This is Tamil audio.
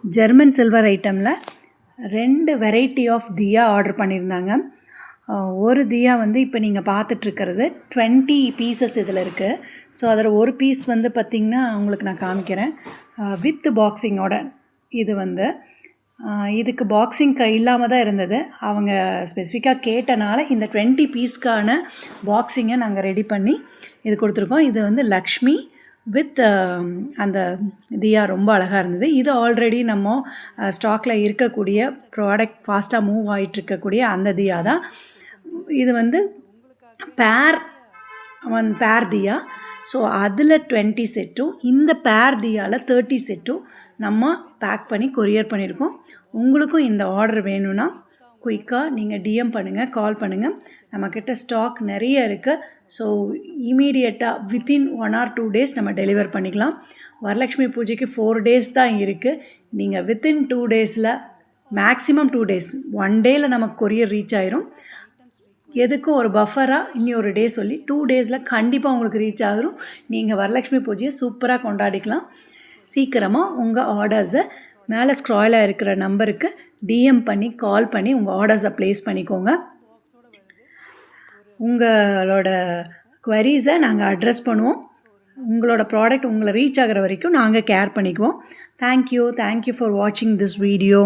ஜெர்மன் சில்வர் ஐட்டமில் 2 வெரைட்டி ஆஃப் தியா ஆர்டர் பண்ணியிருந்தாங்க. ஒரு தியா வந்து இப்போ நீங்கள் பார்த்துட்ருக்கிறது 20 பீசஸ் இதில் இருக்குது. ஸோ அதில் ஒரு பீஸ் வந்து பார்த்திங்கன்னா உங்களுக்கு நான் காமிக்கிறேன் வித் பாக்ஸிங்கோட. இது வந்து இதுக்கு பாக்ஸிங் இல்லாமல் தான் இருந்தது. அவங்க ஸ்பெசிஃபிக்காக கேட்டனால இந்த 20 பீஸ்க்கான பாக்ஸிங்கை நாங்கள் ரெடி பண்ணி இது கொடுத்துருக்கோம். இது வந்து லக்ஷ்மி வித் அந்த தியா ரொம்ப அழகாக இருந்தது. இது ஆல்ரெடி நம்ம ஸ்டாக்கில் இருக்கக்கூடிய ப்ராடக்ட், ஃபாஸ்ட்டாக மூவ் ஆகிட்டுருக்கக்கூடிய அந்த தியா தான். இது வந்து பேர் தியா. ஸோ அதில் 20 செட்டும் இந்த பேர் தியாவில் 30 செட்டும் நம்ம பேக் பண்ணி கொரியர் பண்ணியிருக்கோம். உங்களுக்கும் இந்த ஆர்டர் வேணும்னா குயிக்காக நீங்கள் டிஎம் பண்ணுங்கள், கால் பண்ணுங்கள். நம்மக்கிட்ட ஸ்டாக் நிறைய இருக்குது. ஸோ இமீடியட்டாக வித்தின் 1 or 2 days நம்ம டெலிவர் பண்ணிக்கலாம். வரலட்சுமி பூஜைக்கு 4 days தான் இருக்குது. நீங்கள் வித்தின் 2 daysல மேக்ஸிமம் 2 days 1 dayல நமக்கு கொரியர் ரீச் ஆயிரும். எதுக்கும் ஒரு பஃபராக இன்னி ஒரு டே சொல்லி 2 daysல கண்டிப்பாக உங்களுக்கு ரீச் ஆகிரும். நீங்கள் வரலட்சுமி பூஜையை சூப்பராக கொண்டாடிக்கலாம். சீக்கிரமாக உங்கள் ஆர்டர்ஸை மேலே ஸ்க்ராலாக இருக்கிற நம்பருக்கு டிஎம் பண்ணி கால் பண்ணி உங்கள் ஆர்டர்ஸை ப்ளேஸ் பண்ணிக்கோங்க. உங்களோட குவரிஸை நாங்கள் அட்ரஸ் பண்ணுவோம். உங்களோட ப்ராடக்ட் உங்களை ரீச் ஆகிற வரைக்கும் நாங்கள் கேர் பண்ணிக்குவோம். தேங்க்யூ ஃபார் வாட்சிங் திஸ் வீடியோ.